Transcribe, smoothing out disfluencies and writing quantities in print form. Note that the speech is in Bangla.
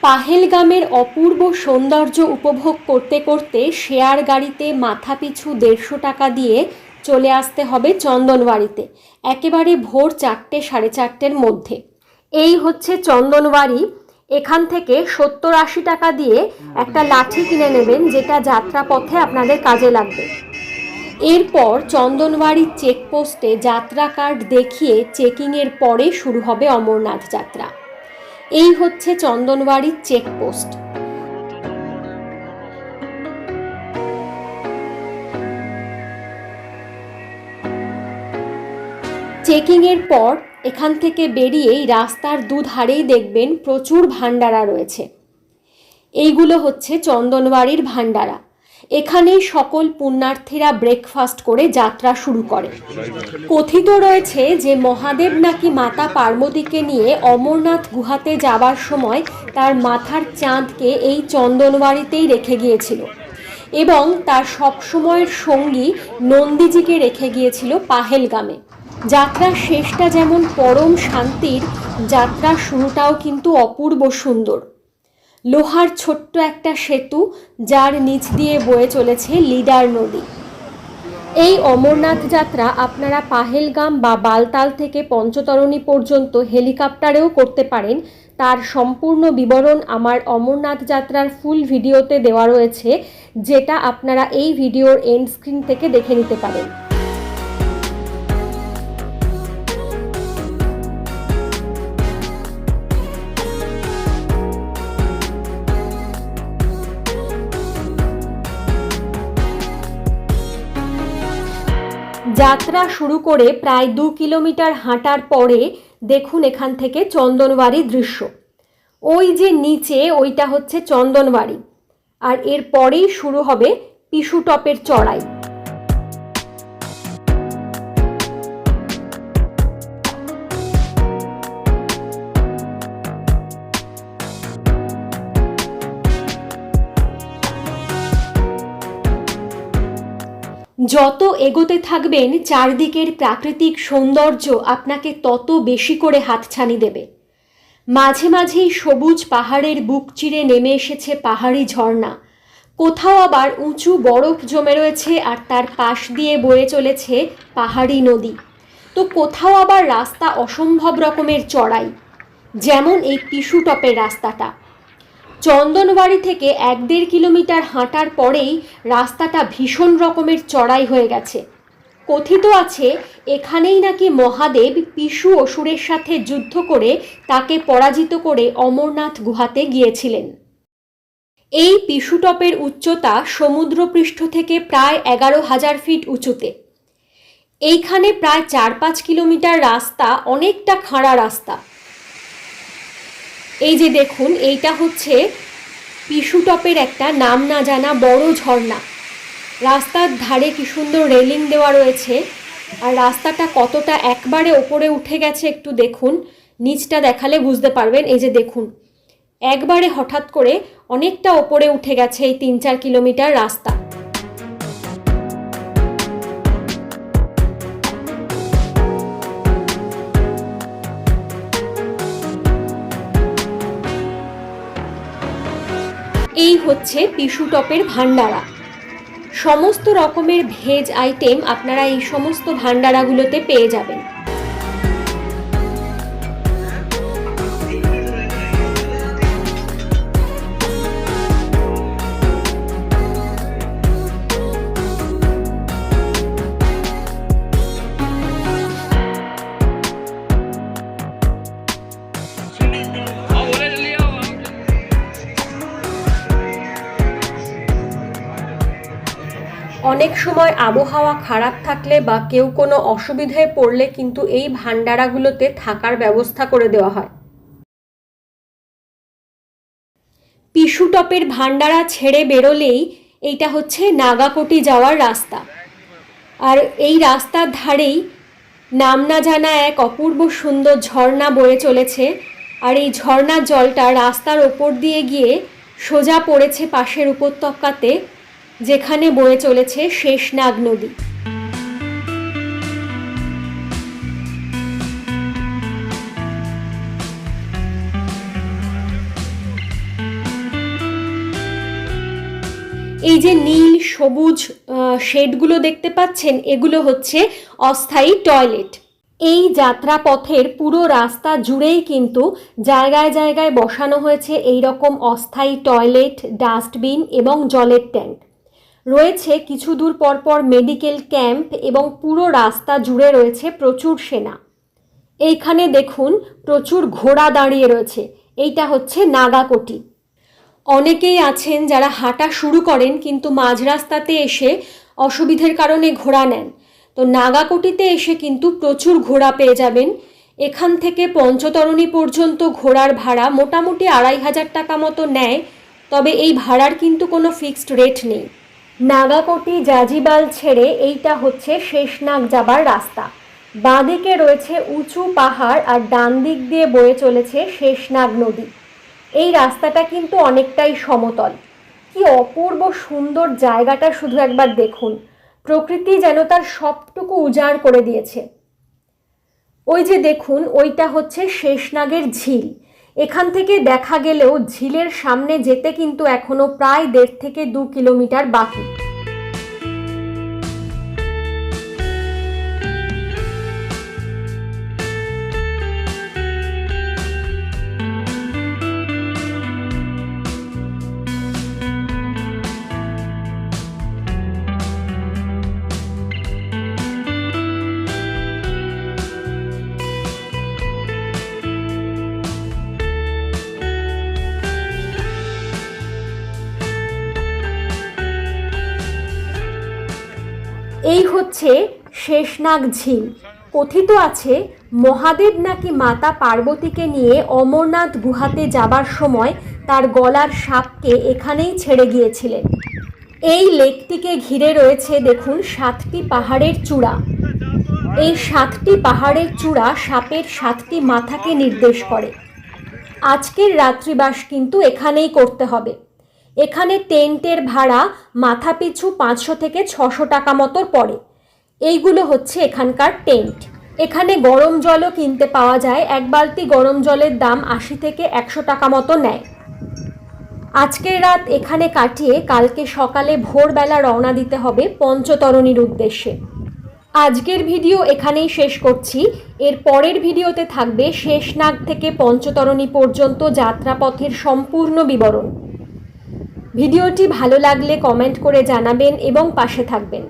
পাহেলগামের অপূর্ব সৌন্দর্য উপভোগ করতে করতে শেয়ার গাড়িতে মাথাপিছু 150 টাকা দিয়ে চলে আসতে হবে চন্দনবাড়িতে, একেবারে ভোর 4টে সাড়ে 4টের মধ্যে। এই হচ্ছে চন্দনবাড়ি। এখান থেকে 70-80 টাকা দিয়ে একটা লাঠি কিনে নেবেন, যেটা যাত্রাপথে আপনাদের কাজে লাগবে। এরপর চন্দনবাড়ির চেকপোস্টে যাত্রা কার্ড দেখিয়ে চেকিংয়ের পরে শুরু হবে অমরনাথ যাত্রা। এই হচ্ছে চন্দনবাড়ির চেকপোস্ট। চেকিংয়ের পর এখান থেকে বেরিয়েই রাস্তার দুধারেই দেখবেন প্রচুর ভান্ডারা রয়েছে। এইগুলো হচ্ছে চন্দনবাড়ির ভান্ডারা। এখানেই সকল পুণ্যার্থীরা ব্রেকফাস্ট করে যাত্রা শুরু করে। কথিত রয়েছে যে মহাদেব নাকি মাতা পার্বতীকে নিয়ে অমরনাথ গুহাতে যাবার সময় তার মাথার চাঁদকে এই চন্দনবাড়িতেই রেখে গিয়েছিল এবং তার সবসময়ের সঙ্গী নন্দীজিকে রেখে গিয়েছিল পাহেলগামে। যাত্রার শেষটা যেমন পরম শান্তির, যাত্রার শুরুটাও কিন্তু অপূর্ব সুন্দর। লোহার ছোট্ট একটা সেতু, যার নিচ দিয়ে বয়ে চলেছে লিডার নদী। এই অমরনাথ যাত্রা আপনারা পাহেলগাম বা বালতাল থেকে পঞ্চতরণী পর্যন্ত হেলিকপ্টারেও করতে পারেন। তার সম্পূর্ণ বিবরণ আমার অমরনাথ যাত্রার ফুল ভিডিওতে দেওয়া রয়েছে, যেটা আপনারা এই ভিডিওর এন্ড স্ক্রিন থেকে দেখে নিতে পারেন। যাত্রা শুরু করে প্রায় 2 কিলোমিটার হাঁটার পরে দেখুন এখান থেকে চন্দনবাড়ির দৃশ্য। ওই যে নিচে ওইটা হচ্ছে চন্দনবাড়ি, আর এর পরেই শুরু হবে পিসুটপের চড়াই। যত এগোতে থাকবেন চারদিকের প্রাকৃতিক সৌন্দর্য আপনাকে তত বেশি করে হাতছানি দেবে। মাঝে মাঝেই সবুজ পাহাড়ের বুক চিরে নেমে এসেছে পাহাড়ি ঝর্ণা, কোথাও আবার উঁচু বরফ জমে রয়েছে আর তার পাশ দিয়ে বয়ে চলেছে পাহাড়ি নদী, তো কোথাও আবার রাস্তা অসম্ভব রকমের চড়াই, যেমন এই পিসুটপের রাস্তাটা। চন্দনবাড়ি থেকে 1-1.5 কিলোমিটার হাঁটার পরেই রাস্তাটা ভীষণ রকমের চড়াই হয়ে গেছে। কথিত আছে এখানেই নাকি মহাদেব পিসু অসুরের সাথে যুদ্ধ করে তাকে পরাজিত করে অমরনাথ গুহাতে গিয়েছিলেন। এই পিসুটপের উচ্চতা সমুদ্রপৃষ্ঠ থেকে প্রায় 11,000 ফিট উঁচুতে। এইখানে প্রায় 4-5 কিলোমিটার রাস্তা অনেকটা খাড়া রাস্তা। এই যে দেখুন, এইটা হচ্ছে পিসুটপের একটা নাম না জানা বড় ঝর্ণা। রাস্তার ধারে কি সুন্দর রেলিং দেওয়া রয়েছে, আর রাস্তাটা কতটা একবারে ওপরে উঠে গেছে একটু দেখুন, নিচটা দেখালে বুঝতে পারবেন। এই যে দেখুন, একবারে হঠাৎ করে অনেকটা ওপরে উঠে গেছে এই 3-4 কিলোমিটার রাস্তা। এই হচ্ছে পিসুটপের ভান্ডারা। সমস্ত রকমের ভেজ আইটেম আপনারা এই সমস্ত ভান্ডারাগুলোতে পেয়ে যাবেন। অনেক সময় আবহাওয়া খারাপ থাকলে বা কেউ কোনো অসুবিধায় পড়লে কিন্তু এই ভান্ডারাগুলোতে থাকার ব্যবস্থা করে দেওয়া হয়। পিসুটপের ভান্ডারা ছেড়ে বেরোলেই এইটা হচ্ছে নাগাকোটি যাওয়ার রাস্তা, আর এই রাস্তার ধারেই নাম না জানা এক অপূর্ব সুন্দর ঝর্ণা বয়ে চলেছে, আর এই ঝর্ণার জলটা রাস্তার ওপর দিয়ে গিয়ে সোজা পড়েছে পাশের উপত্যকাতে, যেখানে বয়ে চলেছে শেষনাগ নদী। এই যে নীল সবুজ শেডগুলো দেখতে পাচ্ছেন, এগুলো হচ্ছে অস্থায়ী টয়লেট। এই যাত্রাপথের পুরো রাস্তা জুড়েই কিন্তু জায়গায় জায়গায় বসানো হয়েছে এই রকম অস্থায়ী টয়লেট, ডাস্টবিন এবং জলের ট্যাঙ্ক। রয়েছে কিছু দূর পরপর মেডিকেল ক্যাম্প এবং পুরো রাস্তা জুড়ে রয়েছে প্রচুর সেনা। এইখানে দেখুন প্রচুর ঘোড়া দাঁড়িয়ে রয়েছে, এইটা হচ্ছে নাগাকোটি। অনেকেই আছেন যারা হাঁটা শুরু করেন কিন্তু মাঝ রাস্তাতে এসে অসুবিধার কারণে ঘোড়া নেন, তো নাগাকোটিতে এসে কিন্তু প্রচুর ঘোড়া পেয়ে যাবেন। এখান থেকে পঞ্চতরণী পর্যন্ত ঘোড়ার ভাড়া মোটামুটি 2500 টাকা মতো নেয়, তবে এই ভাড়ার কিন্তু কোনো ফিক্সড রেট নেই। নাগাকোটি জাজিবাল ছেড়ে এইটা হচ্ছে শেষনাগ যাবার রাস্তা। বাঁদিকে রয়েছে উঁচু পাহাড় আর ডান দিক দিয়ে বয়ে চলেছে শেষনাগ নদী। এই রাস্তাটা কিন্তু অনেকটাই সমতল। কি অপূর্ব সুন্দর জায়গাটা শুধু একবার দেখুন, প্রকৃতি যেন তার সবটুকু উজাড় করে দিয়েছে। ওই যে দেখুন, ওইটা হচ্ছে শেষনাগের ঝিল। এখান থেকে দেখা গেলেও ঝিলের সামনে যেতে কিন্তু এখনো প্রায় 1.5 থেকে 2 কিলোমিটার বাকি। এই হচ্ছে শেষনাগ ঝিল। কথিত আছে মহাদেব নাকি মাতা পার্বতীকে নিয়ে অমরনাথ গুহাতে যাবার সময় তার গলার সাপকে এখানেই ছেড়ে গিয়েছিলেন। এই লেকটিকে ঘিরে রয়েছে দেখুন 7টি পাহাড়ের চূড়া। এই 7টি পাহাড়ের চূড়া সাপের 7টি মাথাকে নির্দেশ করে। আজকের রাত্রিবাস কিন্তু এখানেই করতে হবে। এখানে টেন্টের ভাড়া মাথা পিছু 500 থেকে 600 টাকা মতো পড়ে। এইগুলো হচ্ছে এখানকার টেন্ট। এখানে গরম জলও কিনতে পাওয়া যায়, 1 বালতি গরম জলের দাম 80 থেকে 100 টাকা মতো নেয়। আজকের রাত এখানে কাটিয়ে কালকে সকালে ভোরবেলা রওনা দিতে হবে পঞ্চতরণীর উদ্দেশ্যে। আজকের ভিডিও এখানেই শেষ করছি। এর পরের ভিডিওতে থাকবে শেষনাগ থেকে পঞ্চতরণী পর্যন্ত যাত্রাপথের সম্পূর্ণ বিবরণ। ভিডিওটি ভালো লাগলে কমেন্ট করে জানাবেন এবং পাশে থাকবেন।